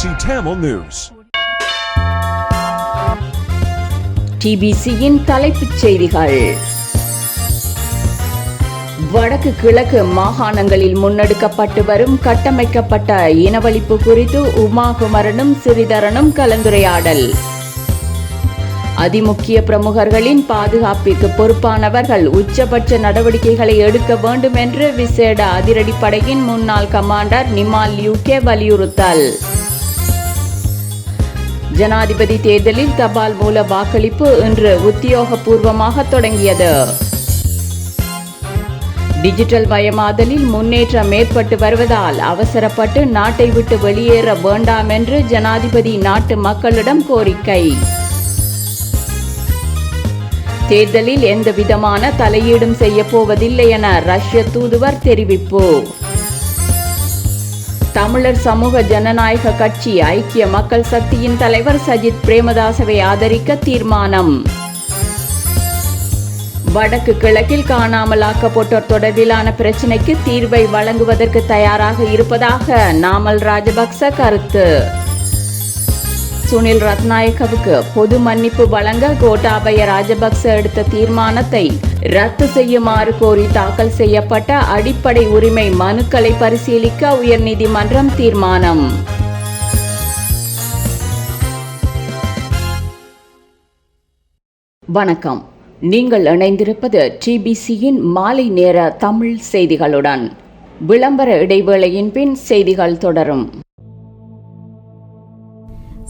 TBC Tamil News. TBC-யின் தலைப்புச் செய்திகள். வடக்கு கிழக்கு மாகாணங்களில் முன்னெடுக்கப்பட்டு வரும் கட்டமைக்கப்பட்ட இனவழிப்பு குறித்து உமா குமரனும் சிறிதரனும் கலந்துரையாடல். அதிமுக்கிய பிரமுகர்களின் பாதுகாப்பிற்கு பொறுப்பானவர்கள் உச்சபட்ச நடவடிக்கைகளை எடுக்க வேண்டும் என்று விசேட அதிரடிப்படையின் முன்னாள் கமாண்டர் நிமால் யூகே வலியுறுத்தல். ஜனாதிபதி தேர்தலில் தபால் மூல வாக்களிப்பு இன்று உத்தியோகபூர்வமாக தொடங்கியது. டிஜிட்டல் மயமாதலில் முன்னேற்றம் ஏற்பட்டு வருவதால் அவசரப்பட்டு நாட்டை விட்டு வெளியேற வேண்டாம் என்று ஜனாதிபதி நாட்டு மக்களிடம் கோரிக்கை. தேர்தலில் எந்த விதமான தலையீடும் செய்ய போவதில்லை என ரஷ்ய தூதுவர் தெரிவிப்பு. தமிழர் சமூக ஜனநாயக கட்சி ஐக்கிய மக்கள் சக்தியின் தலைவர் சஜித் பிரேமதாசவை ஆதரிக்க தீர்மானம். வடக்கு கிழக்கில் காணாமலாக்கப்பட்டோர் தொடர்பிலான பிரச்சினைக்கு தீர்வை வழங்குவதற்கு தயாராக இருப்பதாக நாமல் ராஜபக்ச கருத்து. சுனில் ரத்நாயக்கவுக்கு பொது மன்னிப்பு வழங்க கோட்டாபய ராஜபக்ச எடுத்த தீர்மானத்தை ரத்து செய்யுமாறு கோரி தாக்கல் செய்யப்பட்ட அடிப்படை உரிமை மனுக்களை பரிசீலிக்க உயர்நீதிமன்றம் தீர்மானம். வணக்கம். நீங்கள் இணைந்திருப்பது TBC-யின் மாலை நேர தமிழ் செய்திகளுடன். விளம்பர இடைவேளையின் பின் செய்திகள் தொடரும்.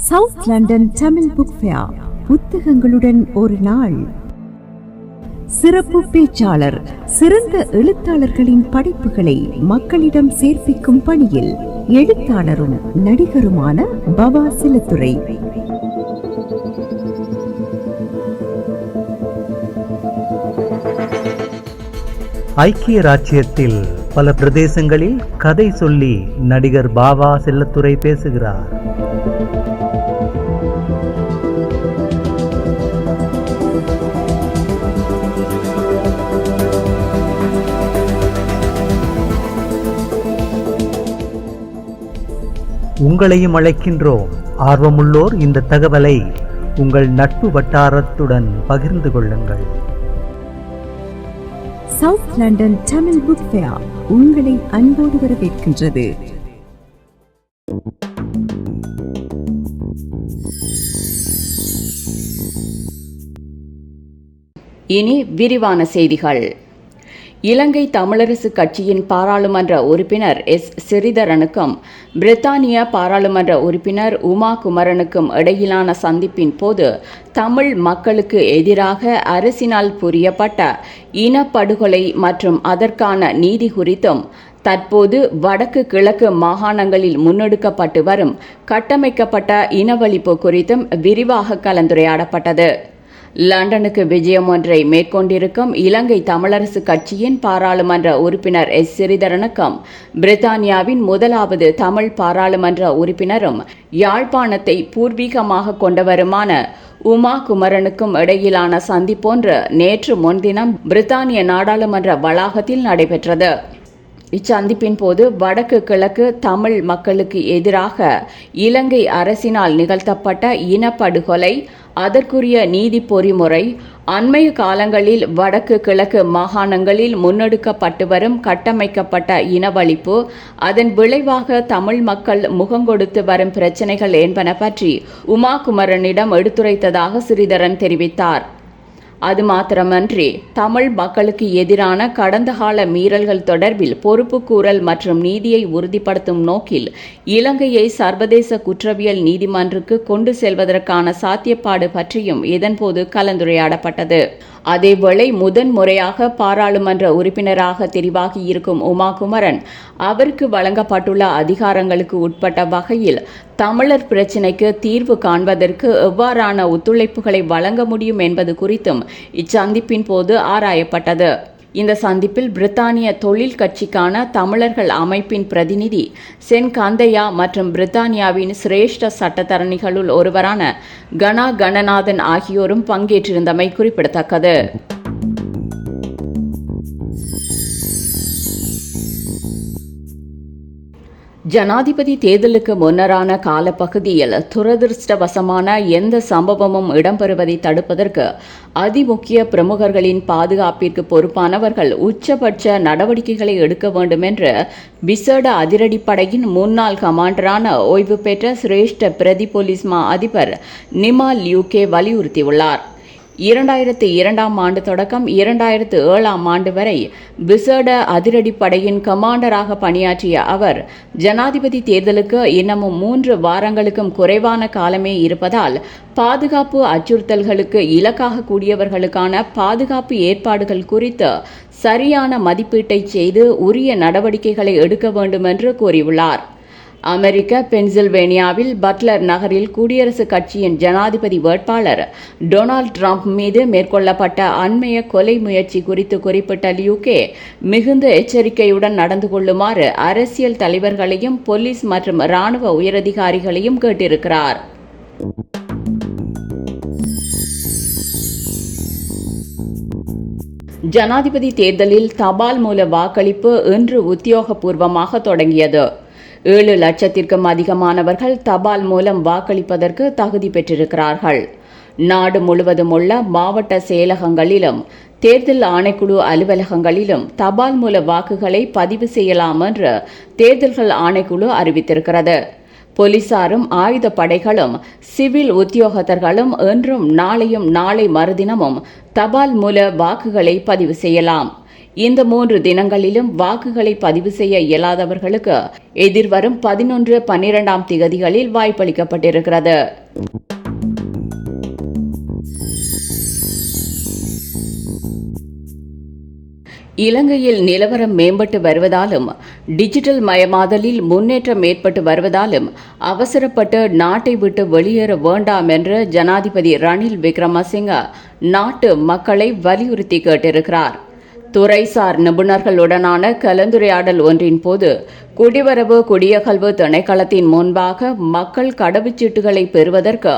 South London Tamil book fair புத்தகங்களுடன் ஒரு நாள். சிறப்பு பேச்சாளர் சிறந்த எழுத்தாளர்களின் படைப்புகளை மக்களிடம் சேர்ப்பிக்கும் பணியில் எழுத்தாளரும் நடிகருமான பவா சிலத்துரை. ஐக்கிய ராச்சியத்தில் பல பிரதேசங்களில் கதை சொல்லி நடிகர் பாவா செல்லத்துரை பேசுகிறார். உங்களையும் அழைக்கின்றோம். ஆர்வமுள்ளோர் இந்த தகவலை உங்கள் நட்பு வட்டாரத்துடன் பகிர்ந்து கொள்ளுங்கள். South London Tamil book fair உங்களை அன்போடு வரவேற்கின்றது. இனி விரிவான செய்திகள். இலங்கை தமிழரசு கட்சியின் பாராளுமன்ற உறுப்பினர் சிறிதரனுக்கும் பிரித்தானிய பாராளுமன்ற உறுப்பினர் உமா குமரனுக்கும் இடையிலான சந்திப்பின் போது தமிழ் மக்களுக்கு எதிராக அரசினால் புரியப்பட்ட இனப்படுகொலை மற்றும் அதற்கான நீதி குறித்தும் தற்போது வடக்கு கிழக்கு மாகாணங்களில் முன்னெடுக்கப்பட்டு வரும் கட்டமைக்கப்பட்ட இனவழிப்பு குறித்தும் விரிவாக கலந்துரையாடப்பட்டது. லண்டனுக்கு விஜயம் ஒன்றை மேற்கொண்டிருக்கும் இலங்கை தமிழரசு கட்சியின் பாராளுமன்ற உறுப்பினர் சிறிதரனுக்கும் பிரித்தானியாவின் முதலாவது தமிழ் பாராளுமன்ற உறுப்பினரும் யாழ்ப்பாணத்தை பூர்வீகமாக கொண்டவருமான உமா குமரனுக்கும் இடையிலான சந்திப்பொன்று நேற்று முன்தினம் பிரித்தானிய நாடாளுமன்ற வளாகத்தில் நடைபெற்றது. இச்சந்திப்பின் போது வடக்கு கிழக்கு தமிழ் மக்களுக்கு எதிராக இலங்கை அரசினால் நிகழ்த்தப்பட்ட இனப்படுகொலை, அதற்குரிய நீதி பொறிமுறை, அண்மைய காலங்களில் வடக்கு கிழக்கு மாகாணங்களில் முன்னெடுக்கப்பட்டு வரும் கட்டமைக்கப்பட்ட இனவழிப்பு, அதன் விளைவாக தமிழ் மக்கள் முகங்கொடுத்து வரும் பிரச்சினைகள் என்பன பற்றி உமா குமரனிடம் எடுத்துரைத்ததாக சிறிதரன் தெரிவித்தார். அது மாத்திரமன்றி தமிழ் மக்களுக்கு எதிரான கடந்த கால மீறல்கள் தொடர்பில் பொறுப்புக்கூறல் மற்றும் நீதியை உறுதிப்படுத்தும் நோக்கில் இலங்கையை சர்வதேச குற்றவியல் நீதிமன்றுக்கு கொண்டு செல்வதற்கான சாத்தியப்பாடு பற்றியும் இதன்போது கலந்துரையாடப்பட்டது. அதேவேளை முதன்முறையாக பாராளுமன்ற உறுப்பினராக தெரிவாகி இருக்கும் உமா குமரன் அவருக்கு வழங்கப்பட்டுள்ள அதிகாரங்களுக்கு உட்பட்ட வகையில் தமிழர் பிரச்சினைக்கு தீர்வு காண்பதற்கு எவ்வாறான ஒத்துழைப்புகளை வழங்க முடியும் என்பது குறித்தும் இச்சந்திப்பின் போது ஆராயப்பட்டது. இந்த சந்திப்பில் பிரித்தானிய தொழில் கட்சிக்கான தமிழர்கள் அமைப்பின் பிரதிநிதி சென் கந்தையா மற்றும் பிரித்தானியாவின் சிரேஷ்ட சட்டத்தரணிகளுள் ஒருவரான கணா கணநாதன் ஆகியோரும் பங்கேற்றிருந்தமை குறிப்பிடத்தக்கது. ஜனாதிபதி தேர்தலுக்கு முன்னரான காலப்பகுதியில் துரதிருஷ்டவசமான எந்த சம்பவமும் இடம்பெறுவதை தடுப்பதற்கு அதிமுக்கிய பிரமுகர்களின் பாதுகாப்பிற்கு பொறுப்பானவர்கள் உச்சபட்ச நடவடிக்கைகளை எடுக்க வேண்டும் என்று விசேட அதிரடிப்படையின் முன்னாள் கமாண்டரான ஓய்வு பெற்ற சிரேஷ்ட பிரதி போலீஸ் மா அதிபர் நிமால் லியூகே வலியுறுத்தியுள்ளார். 2002ஆம் ஆண்டு தொடக்கம் 2007ஆம் ஆண்டு வரை விசேட அதிரடிப்படையின் கமாண்டராக பணியாற்றிய அவர் ஜனாதிபதி தேர்தலுக்கு இன்னமும் 3 வாரங்களுக்கும் குறைவான காலமே இருப்பதால் பாதுகாப்பு அச்சுறுத்தல்களுக்கு இலக்காக கூடியவர்களுக்கான பாதுகாப்பு ஏற்பாடுகள் குறித்து சரியான மதிப்பீட்டை செய்து உரிய நடவடிக்கைகளை எடுக்க வேண்டும் என்று கூறியுள்ளார். அமெரிக்க பென்சில்வேனியாவில் பட்லர் நகரில் குடியரசுக் கட்சியின் ஜனாதிபதி வேட்பாளர் டொனால்ட் ட்ரம்ப் மீது மேற்கொள்ளப்பட்ட அண்மைய கொலை முயற்சி குறித்து குறிப்பிட்ட லியூகே மிகுந்த எச்சரிக்கையுடன் நடந்து கொள்ளுமாறு அரசியல் தலைவர்களையும் போலீஸ் மற்றும் இராணுவ உயரதிகாரிகளையும் கேட்டிருக்கிறார். ஜனாதிபதி தேர்தலில் தபால் மூல வாக்களிப்பு இன்று உத்தியோகபூர்வமாக தொடங்கியது. 7 லட்சத்திற்கும் அதிகமானவர்கள் தபால் மூலம் வாக்களிப்பதற்கு தகுதி பெற்றிருக்கிறார்கள். நாடு முழுவதும் உள்ள மாவட்ட செயலகங்களிலும் தேர்தல் ஆணைக்குழு அலுவலகங்களிலும் தபால் மூல வாக்குகளை பதிவு செய்யலாம் என்று தேர்தல்கள் ஆணைக்குழு அறிவித்திருக்கிறது. போலீசாரும் ஆயுத படைகளும் சிவில் உத்தியோகத்தர்களும் இன்றும் நாளையும் நாளை மறுதினமும் தபால் மூல வாக்குகளை பதிவு செய்யலாம். இந்த 3 தினங்களிலும் வாக்குகளை பதிவு செய்ய இயலாதவர்களுக்கு எதிர்வரும் 11, 12ஆம் திகதிகளில் வாய்ப்பளிக்கப்பட்டிருக்கிறது. இலங்கையில் நிலவரம் மேம்பட்டு வருவதாலும் டிஜிட்டல் மயமாதலில் முன்னேற்றம் ஏற்பட்டு வருவதாலும் அவசரப்பட்டு நாட்டை விட்டு வெளியேற வேண்டாம் என்று ஜனாதிபதி ரணில் விக்ரமசிங்க நாட்டு மக்களை வலியுறுத்தி கேட்டிருக்கிறார். துறைசார் நிபுணர்களுடனான கலந்துரையாடல் ஒன்றின் போது குடிவரவு குடியகல்வு திணைக்களத்தின் முன்பாக மக்கள் கடவுச்சீட்டுகளை பெறுவதற்கு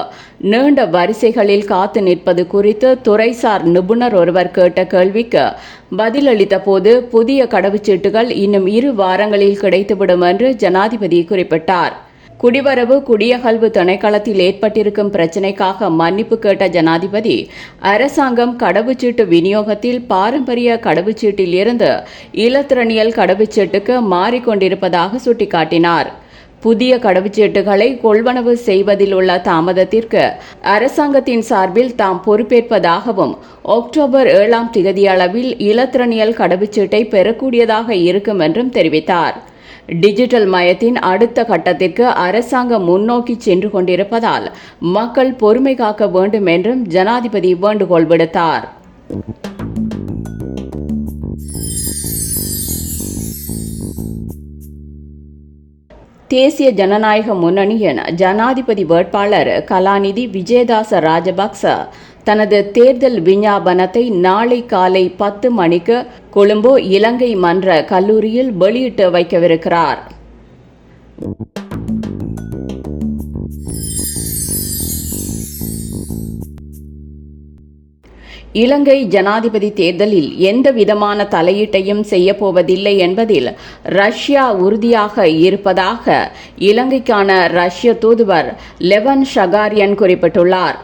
நீண்ட வரிசைகளில் காத்து நிற்பது குறித்து துறைசார் நிபுணர் ஒருவர் கேட்ட கேள்விக்கு பதிலளித்த போது புதிய கடவுச்சீட்டுகள் இன்னும் 2 வாரங்களில் கிடைத்துவிடும் என்று ஜனாதிபதி குறிப்பிட்டார். குடிவரவு குடியகல்வு திணைக்களத்தில் ஏற்பட்டிருக்கும் பிரச்சினைக்காக மன்னிப்பு கேட்ட ஜனாதிபதி அரசாங்கம் கடவுச்சீட்டு விநியோகத்தில் பாரம்பரிய கடவுச்சீட்டில் இருந்து இலத்திரனியல் கடவுச்சீட்டுக்கு மாறிக்கொண்டிருப்பதாக சுட்டிக்காட்டினார். புதிய கடவுச்சீட்டுகளை கொள்வனவு செய்வதில் உள்ள தாமதத்திற்கு அரசாங்கத்தின் சார்பில் தாம் பொறுப்பேற்பதாகவும் அக்டோபர் 7ஆம் திகதியளவில் இலத்திரனியல் கடவுச்சீட்டை பெறக்கூடியதாக இருக்கும் என்றும் தெரிவித்தார். டிஜிட்டல் மயத்தின் அடுத்த கட்டத்திற்கு அரசாங்கம் முன்னோக்கி சென்று கொண்டிருப்பதால் மக்கள் பொறுமை காக்க வேண்டும் என்றும் ஜனாதிபதி வேண்டுகோள் விடுத்தார். தேசிய ஜனநாயக முன்னணியின் ஜனாதிபதி வேட்பாளர் கலாநிதி விஜயதாச ராஜபக்ச தனது தேர்தல் விஞ்ஞாபனத்தை நாளை காலை 10 மணிக்கு கொழும்பு இலங்கை மன்ற கல்லூரியில் வெளியிட்டு வைக்கவிருக்கிறார். இலங்கை ஜனாதிபதி தேர்தலில் எந்த விதமான தலையீட்டையும் செய்யப்போவதில்லை என்பதில் ரஷ்யா உறுதியாக இருப்பதாக இலங்கைக்கான ரஷ்ய தூதுவர் லெவன் ஷகாரியன் குறிப்பிட்டுள்ளார்.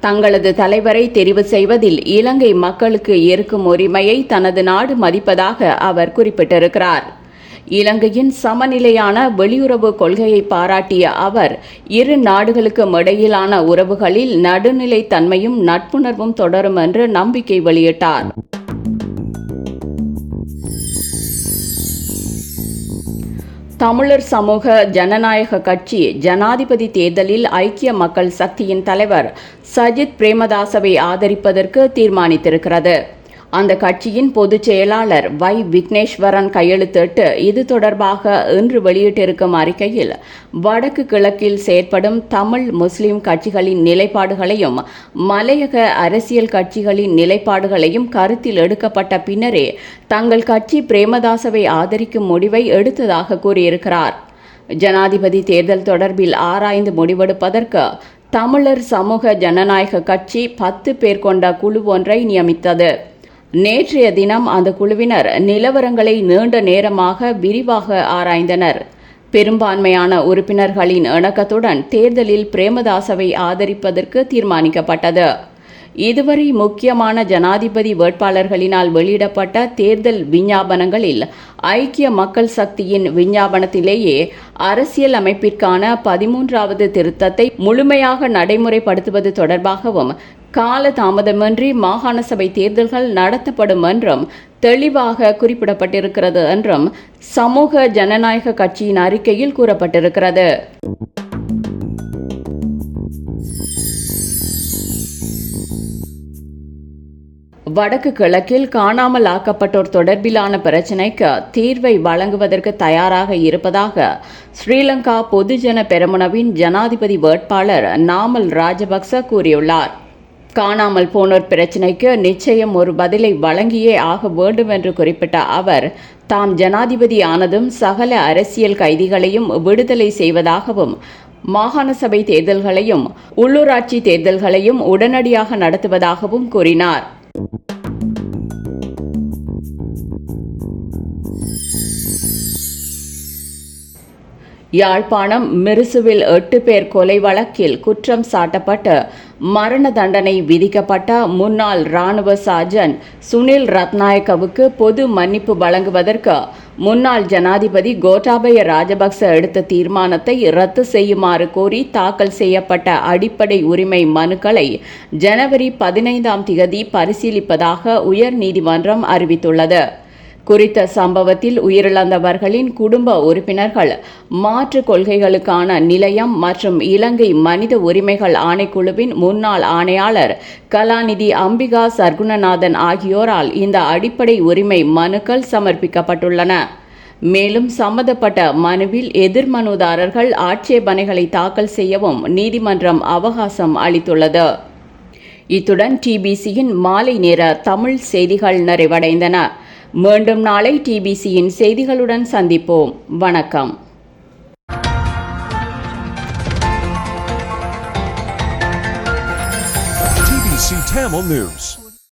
தங்களது தலைவரை தெரிவு செய்வதில் இலங்கை மக்களுக்கு இருக்கும் உரிமையை தனது நாடு மதிப்பதாக அவர் குறிப்பிட்டிருக்கிறார். இலங்கையின் சமநிலையான வெளியுறவு கொள்கையை பாராட்டிய அவர் 2 நாடுகளுக்கும் இடையிலான உறவுகளில் நடுநிலைத்தன்மையும் நட்புணர்வும் தொடரும் என்று நம்பிக்கை வெளியிட்டார். தமிழர் சமூக ஜனநாயக கட்சி ஜனாதிபதி தேர்தலில் ஐக்கிய மக்கள் சக்தியின் தலைவர் சஜித் பிரேமதாசவை ஆதரிப்பதற்கு தீர்மானித்திருக்கிறது. அந்த கட்சியின் பொதுச் செயலாளர் வை விக்னேஸ்வரன் கையெழுத்திட்டு இது தொடர்பாக இன்று வெளியிட்டிருக்கும் அறிக்கையில் வடக்கு கிழக்கில் செயற்படும் தமிழ் முஸ்லிம் கட்சிகளின் நிலைப்பாடுகளையும் மலையக அரசியல் கட்சிகளின் நிலைப்பாடுகளையும் கருத்தில் எடுக்கப்பட்ட பின்னரே தங்கள் கட்சி பிரேமதாசவை ஆதரிக்கும் முடிவை எடுத்ததாக கூறியிருக்கிறார். ஜனாதிபதி தேர்தல் தொடர்பில் ஆராய்ந்து முடிவெடுப்பதற்கு தமிழர் சமூக ஜனநாயக கட்சி 10 பேர் கொண்ட குழு ஒன்றை நியமித்தது. நேற்றைய தினம் அந்த குழுவினர் நிலவரங்களை நீண்ட நேரமாக விரிவாக ஆராய்ந்தனர். பெரும்பான்மையான உறுப்பினர்களின் இணக்கத்துடன் தேர்தலில் பிரேமதாசவை ஆதரிப்பதற்கு தீர்மானிக்கப்பட்டது. இதுவரை முக்கியமான ஜனாதிபதி வேட்பாளர்களினால் வெளியிடப்பட்ட தேர்தல் விஞ்ஞாபனங்களில் ஐக்கிய மக்கள் சக்தியின் விஞ்ஞாபனத்திலேயே அரசியல் அமைப்பிற்கான 13வது திருத்தத்தை முழுமையாக நடைமுறைப்படுத்துவது தொடர்பாகவும் கால தாமதமின்றி மாகாண சபை தேர்தல்கள் நடத்தப்படும் என்றும் தெளிவாக குறிப்பிடப்பட்டிருக்கிறது என்றும் சமூக ஜனநாயக கட்சியின் அறிக்கையில் கூறப்பட்டிருக்கிறது. வடக்கு கிழக்கில் காணாமல் ஆக்கப்பட்டோர் தொடர்பிலான பிரச்சினைக்கு தீர்வை வழங்குவதற்கு தயாராக இருப்பதாக ஸ்ரீலங்கா பொதுஜன பெரமுனவின் ஜனாதிபதி வேட்பாளர் நாமல் ராஜபக்ச கூறியுள்ளார். காணாமல் போனோர் பிரச்சினைக்கு நிச்சயம் ஒரு பதிலை வழங்கியே ஆக வேண்டும் என்று குறிப்பிட்ட அவர், தாம் ஜனாதிபதி ஆனதும் சகல அரசியல் கைதிகளையும் விடுதலை செய்வதாகவும் மாகாண சபை தேர்தல்களையும் உள்ளூராட்சி தேர்தல்களையும் உடனடியாக நடத்துவதாகவும் கூறினார். யாழ்ப்பாணம் மிருசுவில் 8 பேர் கொலை வழக்கில் குற்றம் சாட்டப்பட்டு மரண தண்டனை விதிக்கப்பட்ட முன்னாள் இராணுவ சார்ஜன் சுனில் ரத்நாயக்கவுக்கு பொது மன்னிப்பு வழங்குவதற்கு முன்னாள் ஜனாதிபதி கோட்டாபய ராஜபக்ச எடுத்த தீர்மானத்தை ரத்து செய்யுமாறு கோரி தாக்கல் செய்யப்பட்ட அடிப்படை உரிமை மனுக்களை ஜனவரி 15ஆம் திகதி பரிசீலிப்பதாக உயர் நீதிமன்றம் அறிவித்துள்ளது. குறித்த சம்பவத்தில் உயிரிழந்தவர்களின் குடும்ப உறுப்பினர்கள் மாற்று கொள்கைகளுக்கான நிலையம் மற்றும் இலங்கை மனித உரிமைகள் ஆணைக்குழுவின் முன்னாள் ஆணையாளர் கலாநிதி அம்பிகா சர்க்குணநாதன் ஆகியோரால் இந்த அடிப்படை உரிமை மனுக்கள் சமர்ப்பிக்கப்பட்டுள்ளன. மேலும் சம்பந்தப்பட்ட மனுவில் எதிர்மனுதாரர்கள் ஆட்சேபனைகளை தாக்கல் செய்யவும் நீதிமன்றம் அவகாசம் அளித்துள்ளது. இத்துடன் டிபிசியின் மாலை நேர தமிழ் செய்திகள் நிறைவடைந்தன. மீண்டும் நாளை டிபிசியின் செய்திகளுடன் சந்திப்போம். வணக்கம். TBC Tamil News.